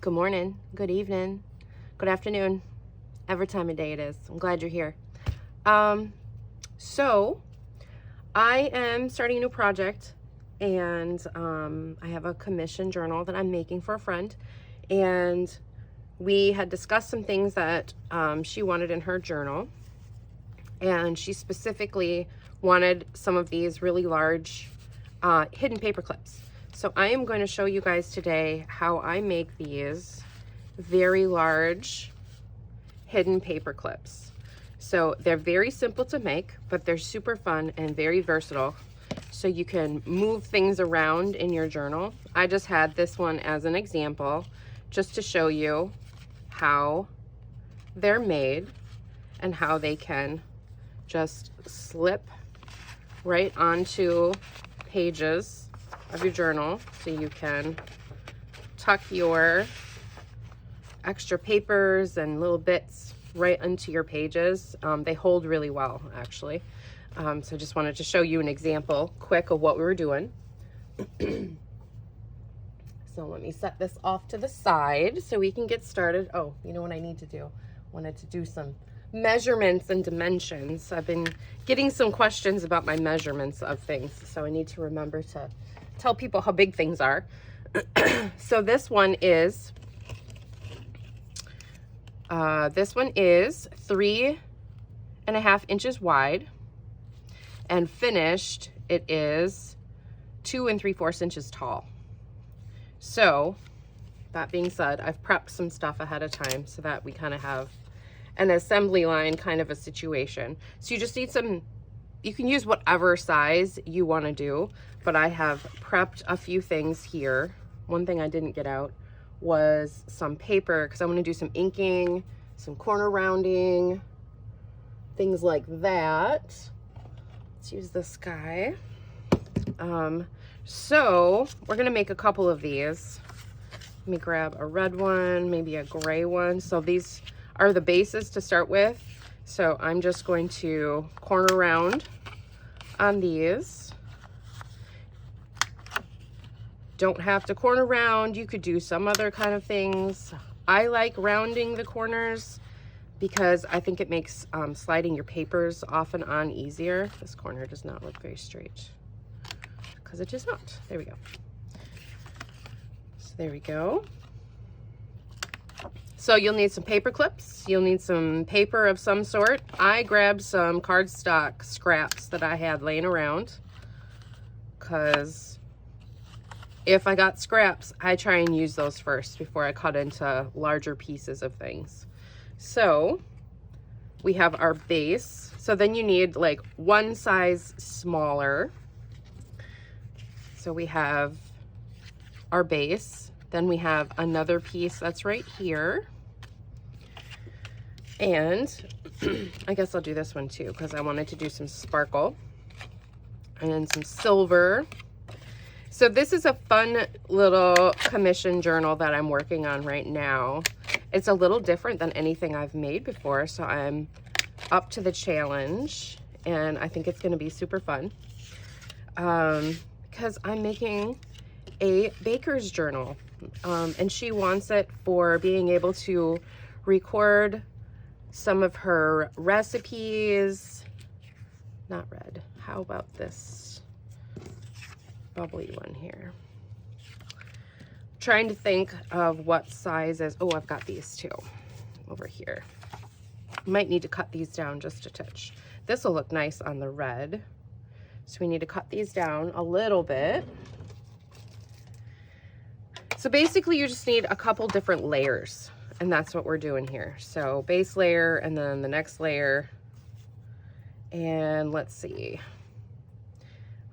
Good morning, good evening, good afternoon, every time of day it is. I'm glad you're here. So I am starting a new project, and I have a commission journal that I'm making for a friend, and we had discussed some things that she wanted in her journal, and she specifically wanted some of these really large hidden paper clips. So I am going to show you guys today how I make these very large hidden paper clips. So they're very simple to make, but they're super fun and very versatile. So you can move things around in your journal. I just had this one as an example, just to show you how they're made and how they can just slip right onto pages of your journal, so you can tuck your extra papers and little bits right into your pages. They hold really well, actually. So just wanted to show you an example quick of what we were doing. So let me set this off to the side so we can get started. Oh, you know what I need to do? Wanted to do some measurements and dimensions. I've been getting some questions about my measurements of things, so I need to remember to tell people how big things are. So this one is 3.5 inches wide, and finished it is 2 3/4 inches tall. So that being said, I've prepped some stuff ahead of time so that we kind of have an assembly line kind of a situation. So you just need some, you can use whatever size you want to do, but I have prepped a few things here. One thing I didn't get out was some paper, because I want to do some inking, some corner rounding, things like that. Let's use this guy. So we're gonna make a couple of these. Let me grab a red one, maybe a gray one. So these are the bases to start with. So I'm just going to corner round on these. Don't have to corner round. You could do some other kind of things. I like rounding the corners because I think it makes sliding your papers off and on easier. This corner does not look very straight, because it is not. There we go. So there we go. So you'll need some paper clips. You'll need some paper of some sort. I grabbed some cardstock scraps that I had laying around, because if I got scraps, I try and use those first before I cut into larger pieces of things. So we have our base. So then you need like one size smaller. So we have our base. Then we have another piece that's right here. And I guess I'll do this one too, because I wanted to do some sparkle and some silver. So this is a fun little commission journal that I'm working on right now. It's a little different than anything I've made before, so I'm up to the challenge, and I think it's going to be super fun, because I'm making a baker's journal, and she wants it for being able to record some of her recipes. Not red. How about this bubbly one here? Trying to think of what sizes. Oh, I've got these too over here. Might need to cut these down just a touch. This will look nice on the red, so we need to cut these down a little bit. So basically you just need a couple different layers, and that's what we're doing here. So base layer, and then the next layer. And let's see,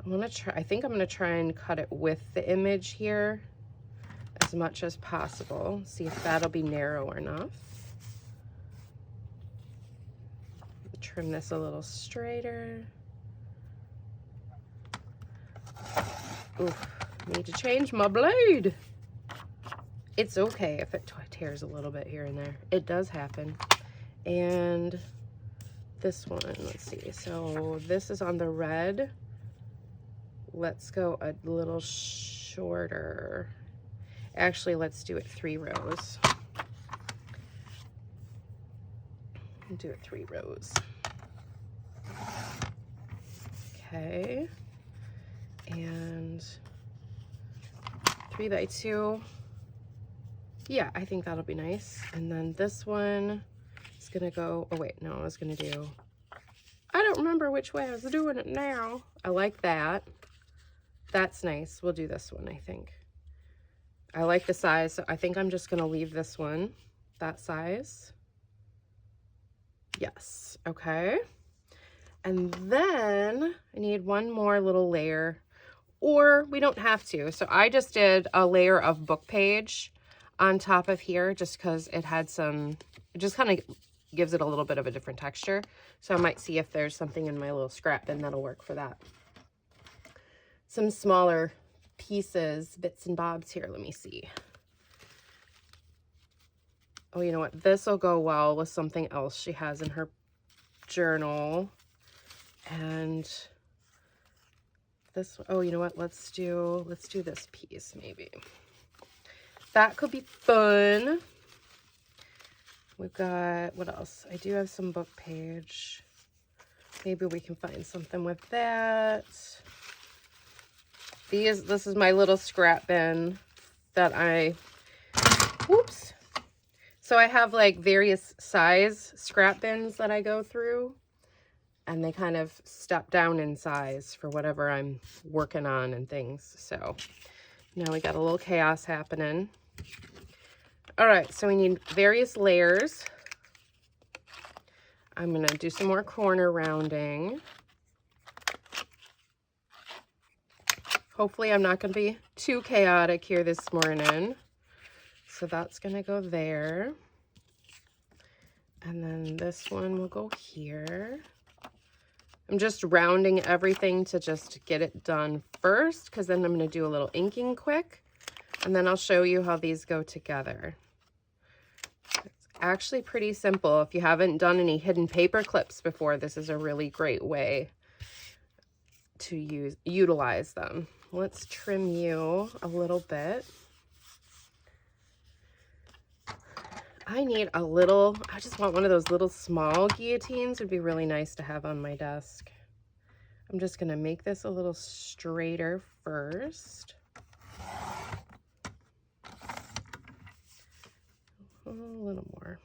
I think I'm gonna try and cut it with the image here as much as possible. See if that'll be narrow enough. Trim this a little straighter. Oof, need to change my blade. It's okay if it tears a little bit here and there. It does happen. And this one, let's see. So this is on the red. Let's go a little shorter. Actually, let's do it 3 rows. Do it 3 rows. Okay. And 3 by 2. Yeah, I think that'll be nice. And then this one is gonna go, oh wait, no, I was gonna do, I don't remember which way I was doing it now. I like that. That's nice. We'll do this one, I think. I like the size, so I think I'm just gonna leave this one that size. Yes, okay. And then I need one more little layer, or we don't have to. So I just did a layer of book page on top of here just because it had some, it just kind of gives it a little bit of a different texture. So I might see if there's something in my little scrap bin that'll work for that. Some smaller pieces, bits and bobs here. Let me see. Oh, you know what? This will go well with something else she has in her journal. And this, oh, you know what? Let's do this piece maybe. That could be fun. We've got, what else? I do have some book page. Maybe we can find something with that. This is my little scrap bin that whoops. So I have like various size scrap bins that I go through, and they kind of step down in size for whatever I'm working on and things. So now we got a little chaos happening. All right, so we need various layers. I'm gonna do some more corner rounding. Hopefully I'm not gonna be too chaotic here this morning. So that's gonna go there. And then this one will go here. I'm just rounding everything to just get it done first, because then I'm gonna do a little inking quick, and then I'll show you how these go together. It's actually pretty simple. If you haven't done any hidden paper clips before, this is a really great way to utilize them. Let's trim you a little bit. I need a little, I just want one of those little small guillotines. Would be really nice to have on my desk. I'm just gonna make this a little straighter first. A little more.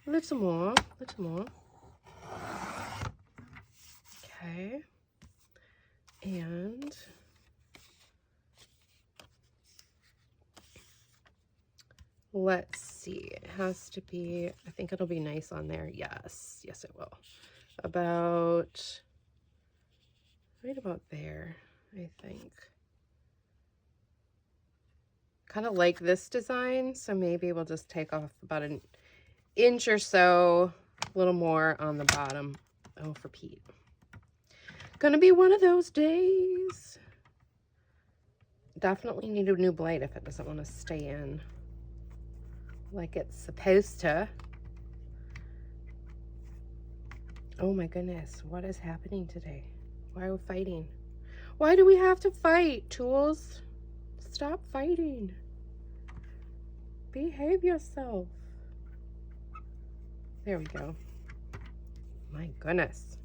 A little more, a little more. Okay. And let's see, it has to be, I think it'll be nice on there. Yes, yes it will. About, right about there, I think. Kind of like this design, so maybe we'll just take off about an inch or so, a little more on the bottom. Oh, for Pete. Gonna be one of those days. Definitely need a new blade if it doesn't want to stay in like it's supposed to. Oh my goodness, what is happening today? Why are we fighting? Why do we have to fight, tools? Stop fighting. Behave yourself. There we go. My goodness.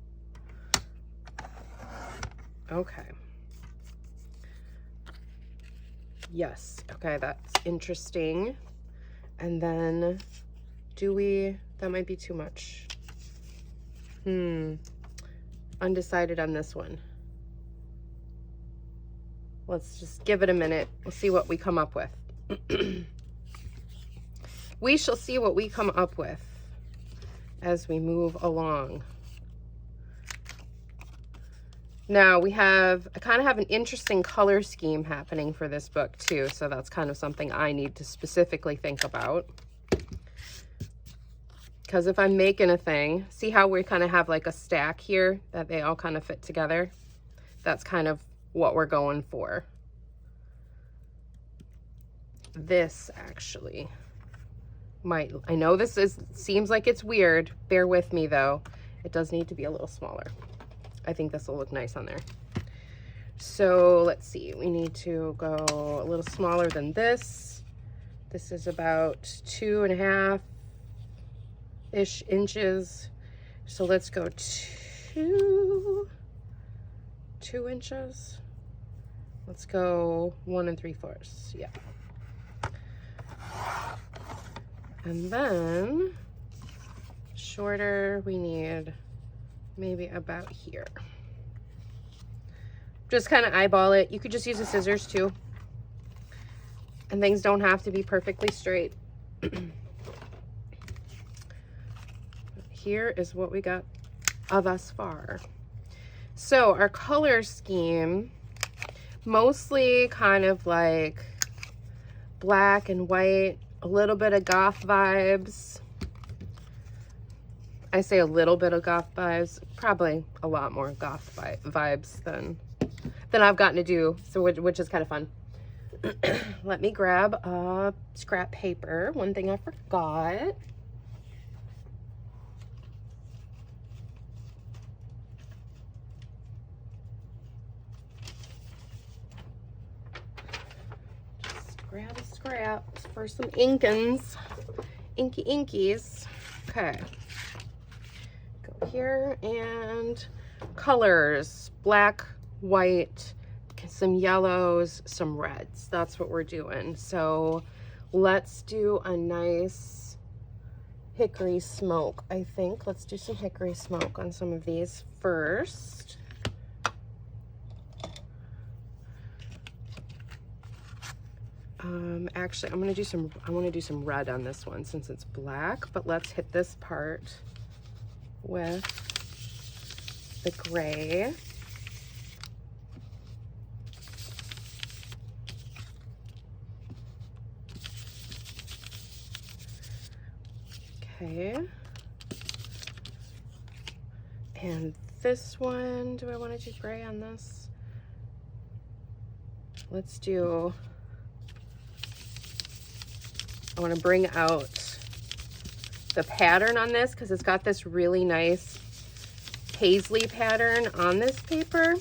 Okay. Yes, okay, that's interesting. And then that might be too much. Undecided on this one. Let's just give it a minute. We'll see what we come up with. We shall see what we come up with as we move along. Now I kind of have an interesting color scheme happening for this book too, so that's kind of something I need to specifically think about. Because if I'm making a thing, see how we kind of have like a stack here that they all kind of fit together? That's kind of what we're going for. This actually might, I know this seems like it's weird. Bear with me though. It does need to be a little smaller. I think this will look nice on there. So let's see, we need to go a little smaller than this. This is about 2.5-ish inches. So let's go 2 inches. Let's go 1 3/4. Yeah. And then shorter, we need maybe about here. Just kind of eyeball it. You could just use the scissors too. And things don't have to be perfectly straight. Here is what we got thus far. So our color scheme, mostly kind of like black and white, a little bit of goth vibes. I say a little bit of goth vibes, probably a lot more goth vibes than I've gotten to do, so which is kind of fun. Let me grab scrap paper. One thing I forgot. Just grab a scrap for some inkins. Inkies. Okay. Go here and colors. Black, white, some yellows, some reds. That's what we're doing. So let's do a nice hickory smoke, I think. Let's do some hickory smoke on some of these first. Actually, I want to do some red on this one since it's black, but let's hit this part with the gray. Okay. And this one, do I want to do gray on this? Let's do, I want to bring out the pattern on this because it's got this really nice paisley pattern on this paper.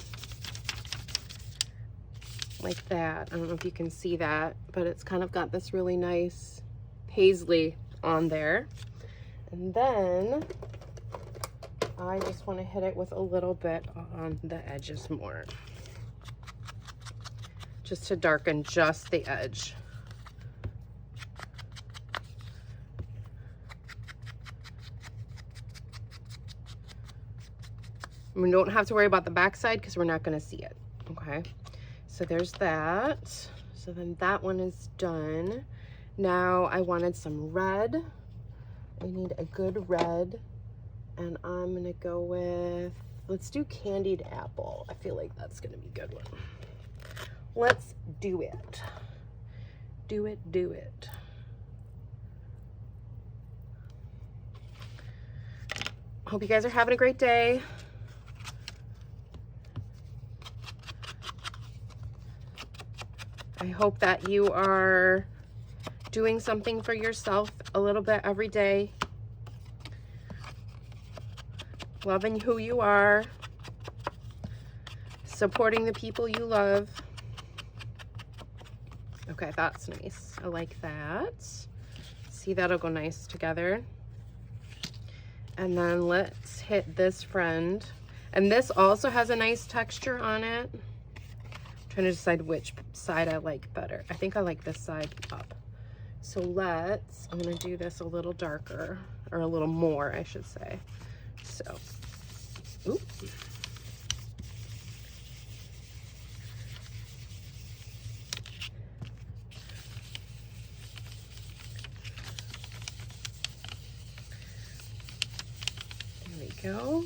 Like that. I don't know if you can see that, but it's kind of got this really nice paisley on there. And then I just want to hit it with a little bit on the edges more, just to darken just the edge. We don't have to worry about the back side because we're not going to see it. Okay, so there's that. So then that one is done. Now I wanted some red. I need a good red, and I'm gonna go with, let's do candied apple. I feel like that's gonna be a good one. Let's do it. Do it. Hope you guys are having a great day. I hope that you are doing something for yourself a little bit every day. Loving who you are. Supporting the people you love. Okay, that's nice. I like that. See, that'll go nice together. And then let's hit this friend. And this also has a nice texture on it. I'm trying to decide which side I like better. I think I like this side up. So I'm gonna do this a little darker, or a little more, I should say. So, oop. There we go.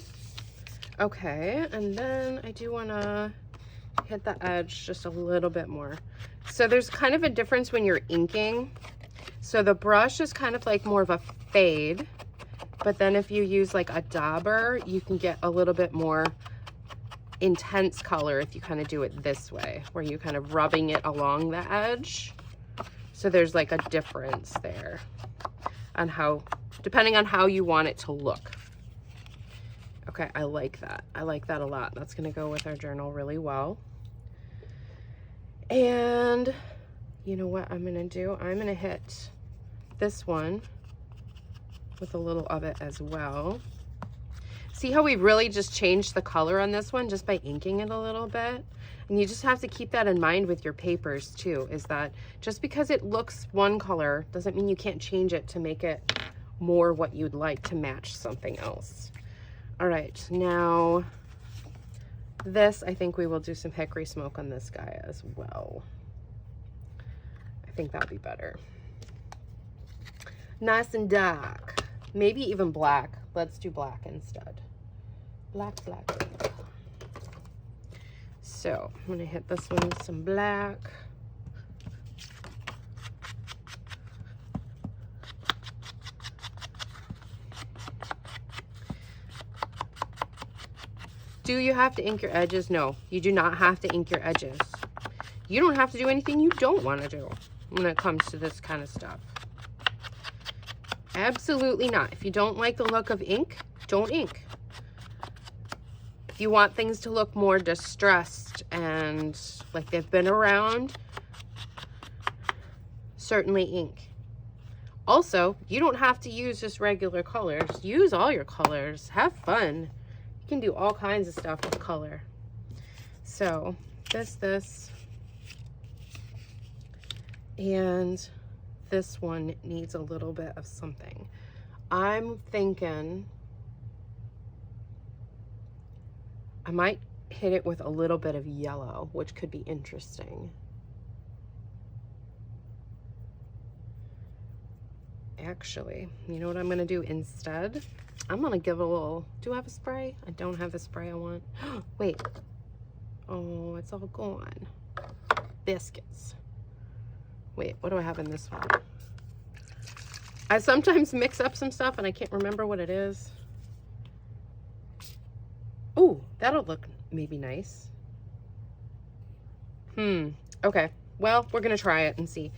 Okay, and then I do wanna hit the edge just a little bit more. So there's kind of a difference when you're inking. So the brush is kind of like more of a fade, but then if you use like a dauber, you can get a little bit more intense color if you kind of do it this way, where you're kind of rubbing it along the edge. So there's like a difference there on how, depending on how you want it to look. Okay, I like that. I like that a lot. That's gonna go with our journal really well. And you know what I'm gonna do? I'm gonna hit this one with a little of it as well. See how we really just changed the color on this one just by inking it a little bit? And you just have to keep that in mind with your papers too, is that just because it looks one color doesn't mean you can't change it to make it more what you'd like to match something else. All right, now this, I think we will do some hickory smoke on this guy as well. I think that'll be better. Nice and dark. Maybe even black. Let's do black instead. Black, black, black. So I'm gonna hit this one with some black. Do you have to ink your edges? No, you do not have to ink your edges. You don't have to do anything you don't want to do when it comes to this kind of stuff. Absolutely not. If you don't like the look of ink, don't ink. If you want things to look more distressed and like they've been around, certainly ink. Also, you don't have to use just regular colors. Use all your colors. Have fun. You can do all kinds of stuff with color. So this, and this one needs a little bit of something. I'm thinking I might hit it with a little bit of yellow, which could be interesting. Actually, you know what I'm gonna do instead? I'm gonna give a little, do I have a spray? I don't have the spray I want. Wait, oh, it's all gone. Biscuits. Wait, what do I have in this one? I sometimes mix up some stuff and I can't remember what it is. Oh, that'll look maybe nice. Okay, well, we're gonna try it and see.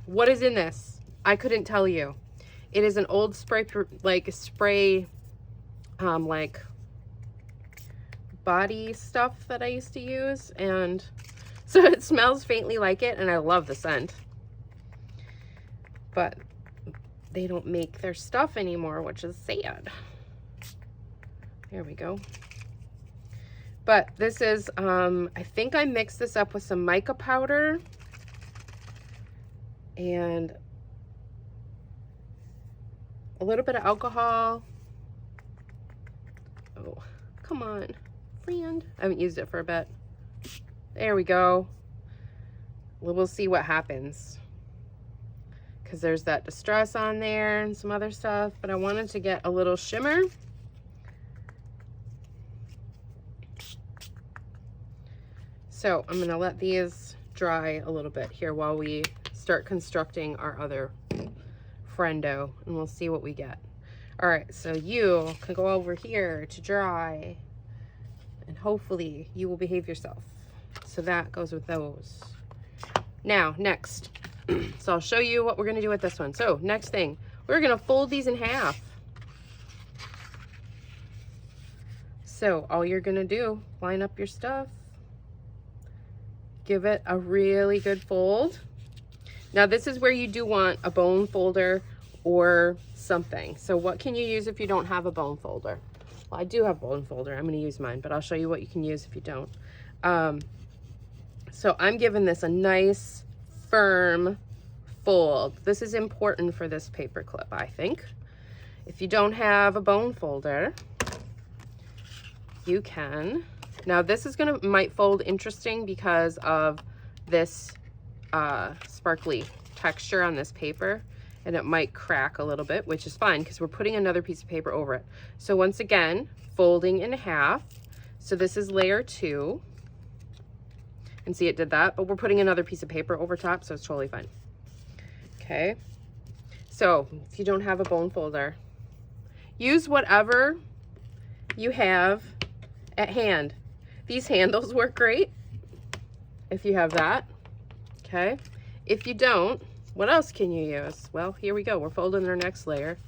What is in this? I couldn't tell you. It is an old spray, like body stuff that I used to use, and so it smells faintly like it, and I love the scent. But they don't make their stuff anymore, which is sad. There we go. But this is, I think I mixed this up with some mica powder and a little bit of alcohol. Oh, come on, friend. I haven't used it for a bit. There we go. We'll see what happens, because there's that distress on there and some other stuff, but I wanted to get a little shimmer. So I'm gonna let these dry a little bit here while we start constructing our other friendo, and we'll see what we get. All right, so you can go over here to dry, and hopefully you will behave yourself. So that goes with those. Now, next, so I'll show you what we're gonna do with this one. So next thing, we're gonna fold these in half. So all you're gonna do, line up your stuff, give it a really good fold. Now this is where you do want a bone folder or something. So what can you use if you don't have a bone folder? Well, I do have a bone folder. I'm going to use mine, but I'll show you what you can use if you don't. So I'm giving this a nice firm fold. This is important for this paper clip, I think. If you don't have a bone folder, you can. Now this is might fold interesting because of this sparkly texture on this paper, and it might crack a little bit, which is fine because we're putting another piece of paper over it. So once again, folding in half. So this is layer 2, and see it did that, but we're putting another piece of paper over top, so it's totally fine. Okay, so if you don't have a bone folder, use whatever you have at hand. These handles work great if you have that. Okay, if you don't, what else can you use? Well, here we go. We're folding our next layer.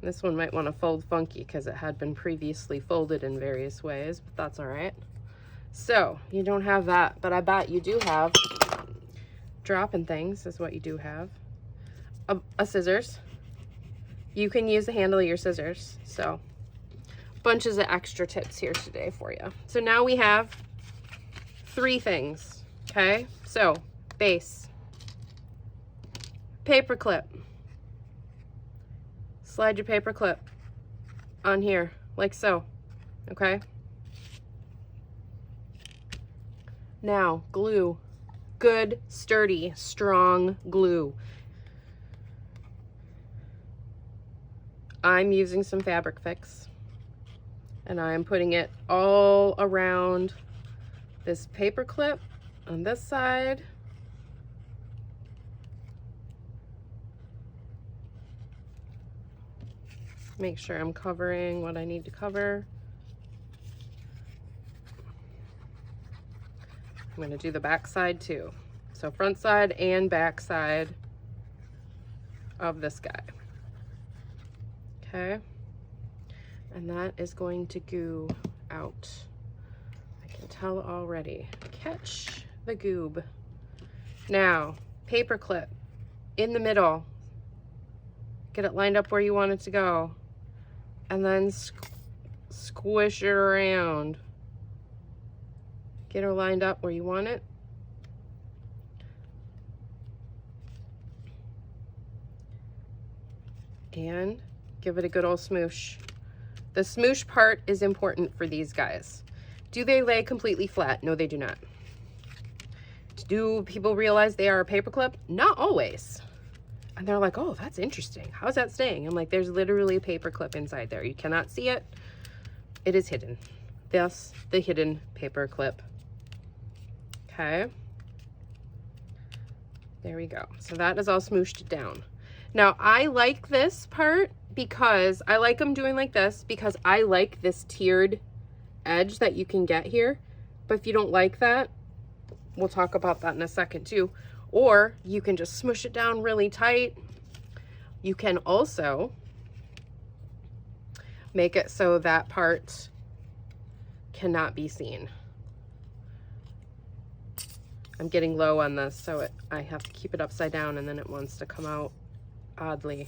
This one might want to fold funky because it had been previously folded in various ways, but that's all right. So you don't have that, but I bet you do have dropping things is what you do have. A scissors. You can use the handle of your scissors. So bunches of extra tips here today for you. So now we have 3 things. Okay, so base, paper clip. Slide your paper clip on here like so. Okay. Now glue. Good, sturdy, strong glue. I'm using some Fabric Fix, and I'm putting it all around this paper clip on this side. Make sure I'm covering what I need to cover. I'm going to do the back side too. So front side and back side of this guy. Okay. And that is going to goo out. I can tell already. Catch the goob. Now, paper clip in the middle. Get it lined up where you want it to go. And then squish it around. Get her lined up where you want it. And give it a good old smoosh. The smoosh part is important for these guys. Do they lay completely flat? No, they do not. Do people realize they are a paper clip? Not always. And they're like, oh, that's interesting. How's that staying? I'm like, there's literally a paper clip inside there. You cannot see it. It is hidden. Thus, the hidden paper clip. Okay. There we go. So that is all smooshed down. Now, I like this part because I like them doing like this because I like this tiered edge that you can get here. But if you don't like that, we'll talk about that in a second too. Or you can just smush it down really tight. You can also make it so that part cannot be seen. I'm getting low on this, so I have to keep it upside down and then it wants to come out oddly.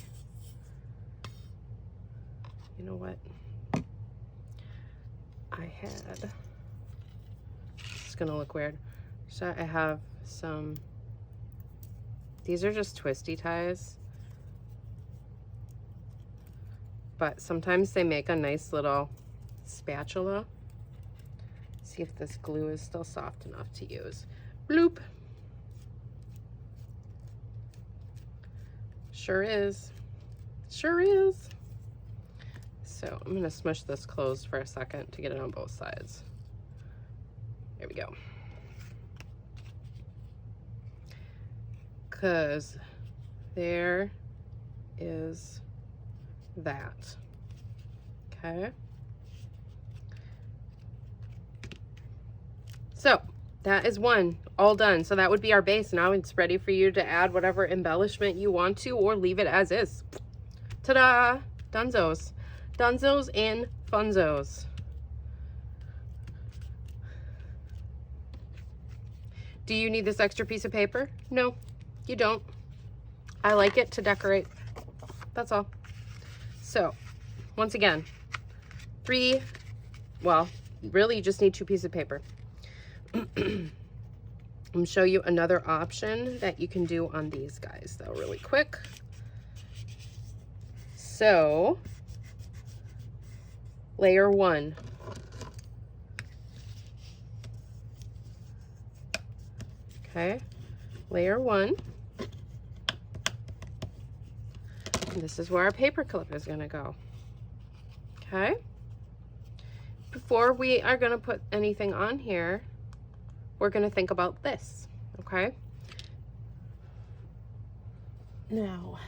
You know what? It's gonna look weird. So I have some, these are just twisty ties, but sometimes they make a nice little spatula. See if this glue is still soft enough to use. Bloop. Sure is. Sure is. So I'm gonna smush this closed for a second to get it on both sides. There we go. Because there is that. Okay. So that is one all done. So that would be our base. Now it's ready for you to add whatever embellishment you want to or leave it as is. Ta-da! Dunzos. Dunzos and funzos. Do you need this extra piece of paper? No, you don't. I like it to decorate. That's all. So, once again, well, really you just need 2 pieces of paper. I'm gonna show you another option that you can do on these guys though really quick. So, layer 1. Okay, layer 1. And this is where our paper clip is gonna go. Okay. Before we are gonna put anything on here, we're gonna think about this, okay? Now,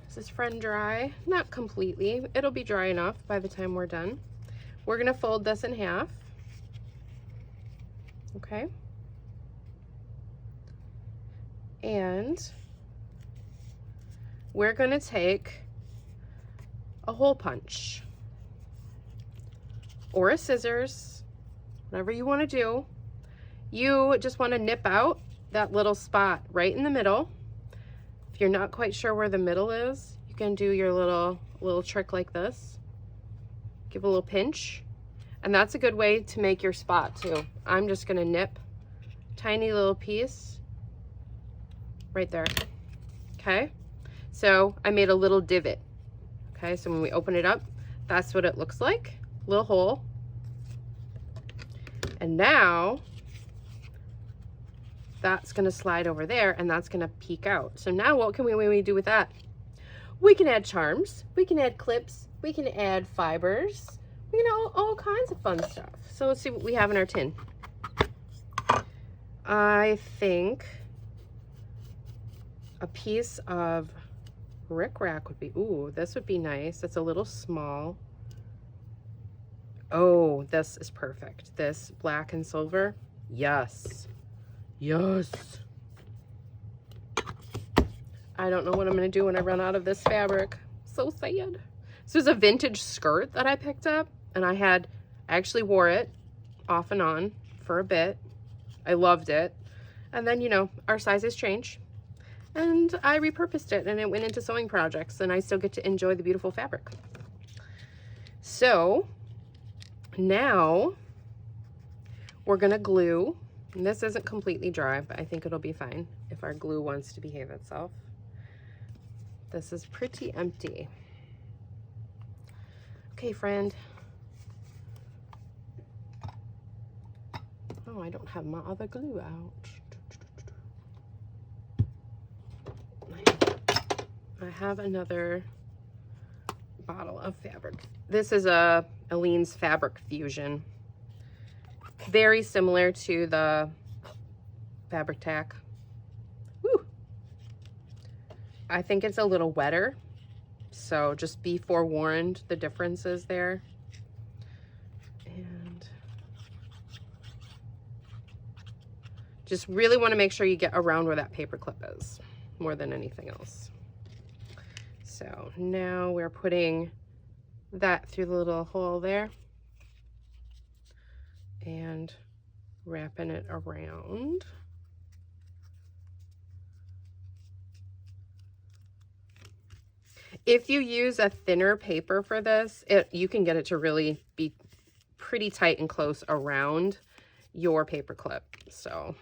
is this friend dry? Not completely. It'll be dry enough by the time we're done. We're gonna fold this in half, okay? And we're gonna take a hole punch or a scissors, whatever you wanna do. you just want to nip out that little spot right in the middle. If you're not quite sure where the middle is, you can do your little trick like this. Give a little pinch, and that's a good way to make your spot too. I'm just gonna nip tiny little piece right there. Okay, so I made a little divot. Okay, so when we open it up, that's what it looks like, little hole. And now that's gonna slide over there, and that's gonna peek out. So now what can we do with that? We can add charms, we can add clips, we can add fibers, we can all kinds of fun stuff. So let's see what we have in our tin. I think a piece of rickrack would be, ooh, this would be nice. It's a little small. Oh, this is perfect. This black and silver. Yes. Yes. I don't know what I'm going to do when I run out of this fabric. So sad. This was a vintage skirt that I picked up, and I actually wore it off and on for a bit. I loved it. And then, you know, our sizes change. And I repurposed it, and it went into sewing projects, and I still get to enjoy the beautiful fabric. So now we're going to glue. And this isn't completely dry, but I think it'll be fine if our glue wants to behave itself. This is pretty empty. Okay, friend. Oh, I don't have my other glue out. I have another bottle of fabric. This is Aleene's Fabric Fusion. Very similar to the Fabric Tack. Woo! I think it's a little wetter, so just be forewarned the differences there. And just really want to make sure you get around where that paper clip is more than anything else. So now we're putting that through the little hole there and wrapping it around. If you use a thinner paper for this, you can get it to really be pretty tight and close around your paper clip. So,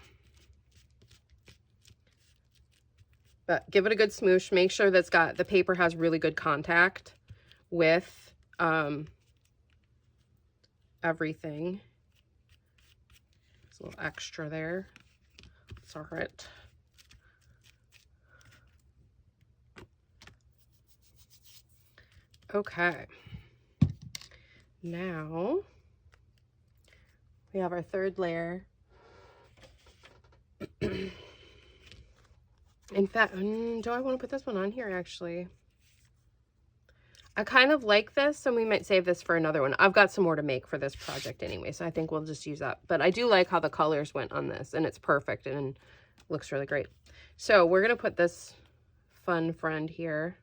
but give it a good smoosh. Make sure the paper has really good contact with everything. There's a little extra there. It's all right. Okay, now we have our third layer. In fact, do I want to put this one on here actually? I kind of like this, so we might save this for another one. I've got some more to make for this project anyway, so I think we'll just use that. But I do like how the colors went on this, and it's perfect and looks really great. So we're going to put this fun friend here.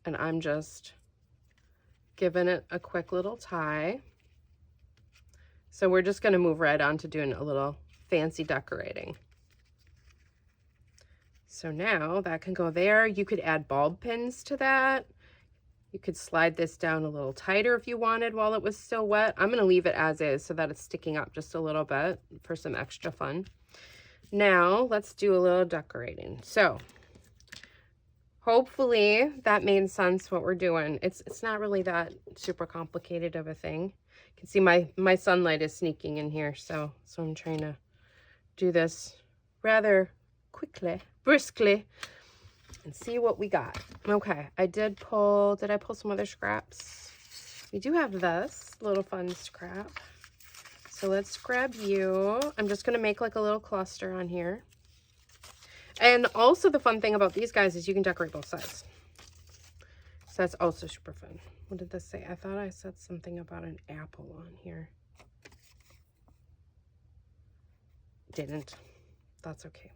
And I'm just giving it a quick little tie. So we're just going to move right on to doing a little fancy decorating. So now that can go there. You could add bulb pins to that. You could slide this down a little tighter if you wanted while it was still wet. I'm going to leave it as is so that it's sticking up just a little bit for some extra fun. Now let's do a little decorating. So hopefully that made sense what we're doing. It's not really that super complicated of a thing. You can see my sunlight is sneaking in here, so I'm trying to do this rather quickly, briskly, and see what we got. Okay, did I pull some other scraps? We do have this little fun scrap. So let's grab you. I'm just gonna make like a little cluster on here. And also the fun thing about these guys is you can decorate both sides. So that's also super fun. What did this say? I thought I said something about an apple on here. Didn't. That's okay.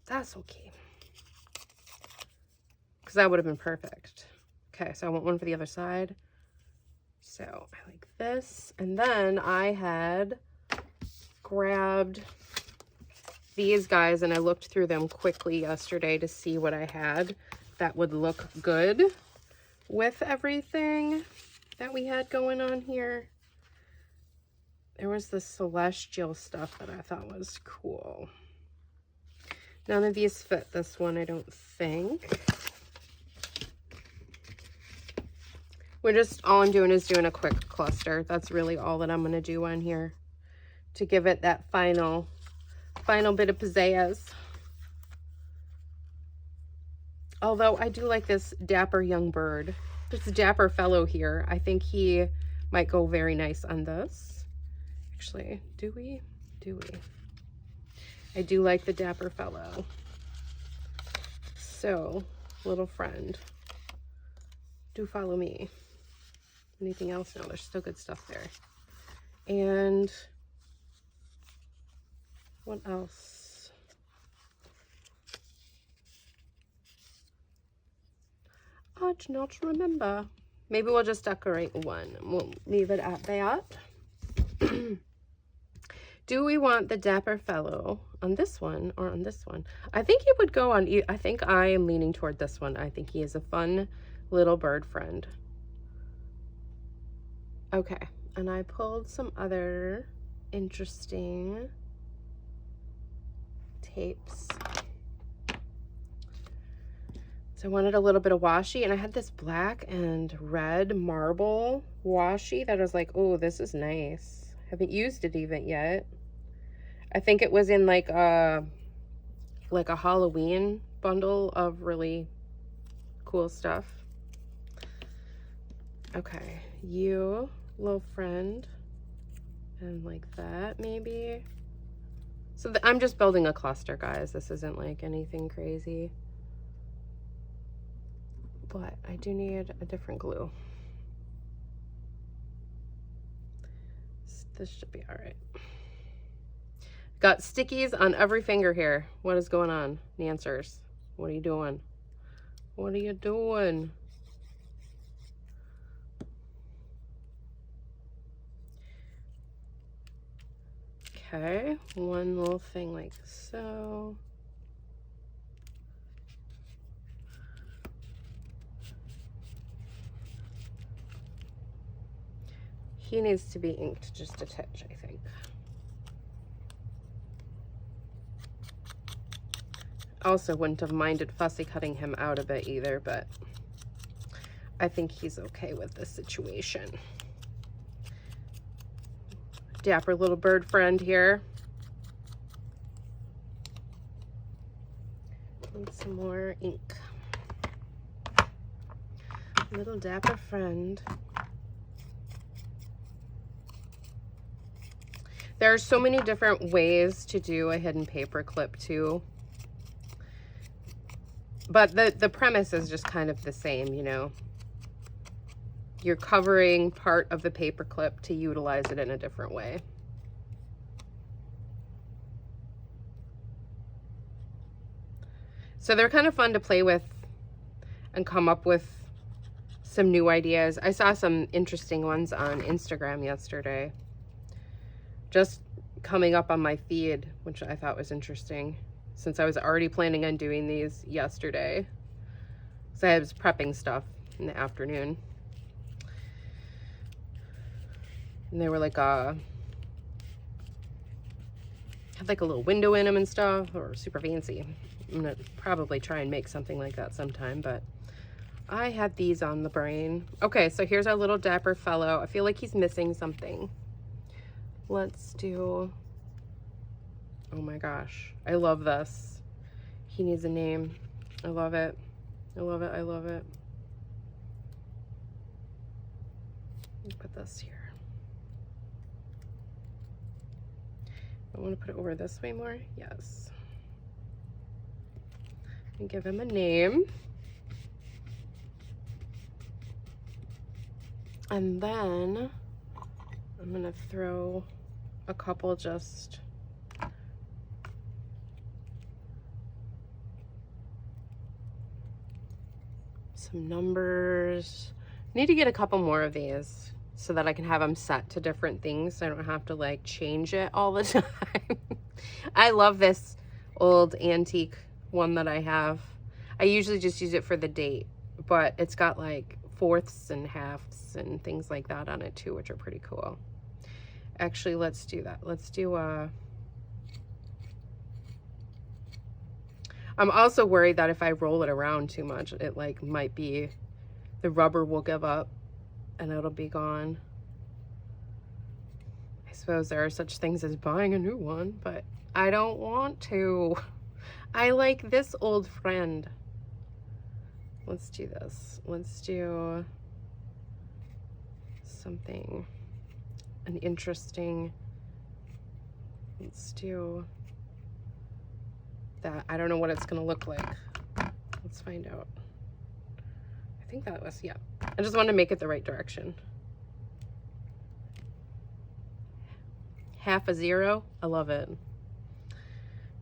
That's okay. Because that would have been perfect. Okay, so I want one for the other side. So I like this. And then I had grabbed these guys and I looked through them quickly yesterday to see what I had that would look good with everything that we had going on here. There was the celestial stuff that I thought was cool. None of these fit this one, I don't think. All I'm doing is doing a quick cluster. That's really all that I'm going to do on here to give it that final bit of pizzazz. Although I do like this dapper young bird. This dapper fellow here. I think he might go very nice on this. Actually, do we? I do like the dapper fellow. So, little friend, do follow me. Anything else? No, there's still good stuff there. And what else? I do not remember. Maybe we'll just decorate one. We'll leave it at that. Do we want the dapper fellow on this one or on this one? I think he would go on, I think I am leaning toward this one. I think he is a fun little bird friend. Okay, and I pulled some other interesting tapes. So I wanted a little bit of washi, and I had this black and red marble washi that I was like, oh, this is nice. Haven't used it even yet. I think it was in like a Halloween bundle of really cool stuff. Okay, you, little friend, and like that maybe. So I'm just building a cluster, guys. This isn't like anything crazy. But I do need a different glue. This should be all right. Got stickies on every finger here. What is going on, Nancers? What are you doing? What are you doing? Okay, one little thing like so. He needs to be inked just a touch, I think. Also wouldn't have minded fussy cutting him out a bit either, but I think he's okay with the situation. Dapper little bird friend here. Need some more ink. Little dapper friend. There are so many different ways to do a hidden paper clip too. But the premise is just kind of the same, you know. You're covering part of the paper clip to utilize it in a different way. So they're kind of fun to play with and come up with some new ideas. I saw some interesting ones on Instagram yesterday, just coming up on my feed, which I thought was interesting, since I was already planning on doing these yesterday. So I was prepping stuff in the afternoon. And they were like had like a little window in them and stuff, or super fancy. I'm gonna probably try and make something like that sometime, but I had these on the brain. Okay, so here's our little dapper fellow. I feel like he's missing something. Let's do, oh my gosh, I love this. He needs a name. I love it. I love it. I love it. Let me put this here. I want to put it over this way more. Yes. And give him a name. And then I'm going to throw a couple just some numbers. Need to get a couple more of these. so that I can have them set to different things. So I don't have to like change it all the time. I love this old antique one that I have. I usually just use it for the date, but it's got like fourths and halves and things like that on it too, which are pretty cool. Actually, let's do that. Let's do a... I'm also worried that if I roll it around too much, it like might be, the rubber will give up and it'll be gone. I suppose there are such things as buying a new one, but I don't want to. I like this old friend. Let's do this. Let's do something, an interesting, let's do that. I don't know what it's gonna look like. Let's find out. I think that was, yeah. I just wanted to make it the right direction. Half a zero. I love it.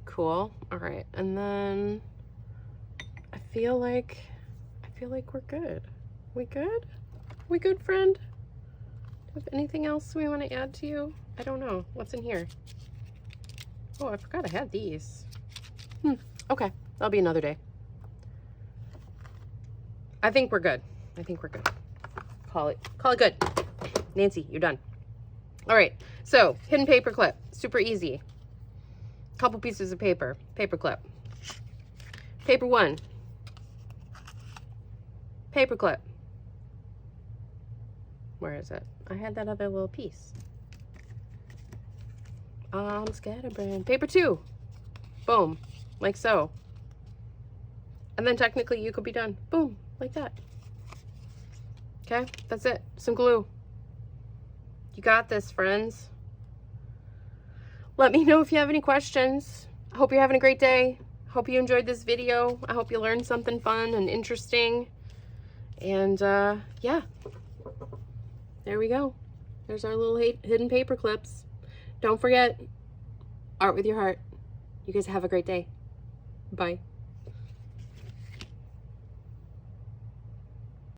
Cool. All right. And then I feel like we're good. We good? We good, friend? Do you have anything else we want to add to you? I don't know. What's in here? Oh, I forgot I had these. Okay. That'll be another day. I think we're good. I think we're good. Call it good. Nancy, you're done. All right. So, hidden paper clip. Super easy. Couple pieces of paper. Paper clip. Paper one. Paper clip. Where is it? I had that other little piece. Scatterbrain. Paper two. Boom. Like so. And then technically you could be done. Boom. Like that. Okay? That's it. Some glue. You got this, friends. Let me know if you have any questions. I hope you're having a great day. Hope you enjoyed this video. I hope you learned something fun and interesting. And yeah, there we go. There's our little hidden paper clips. Don't forget, art with your heart. You guys have a great day. Bye.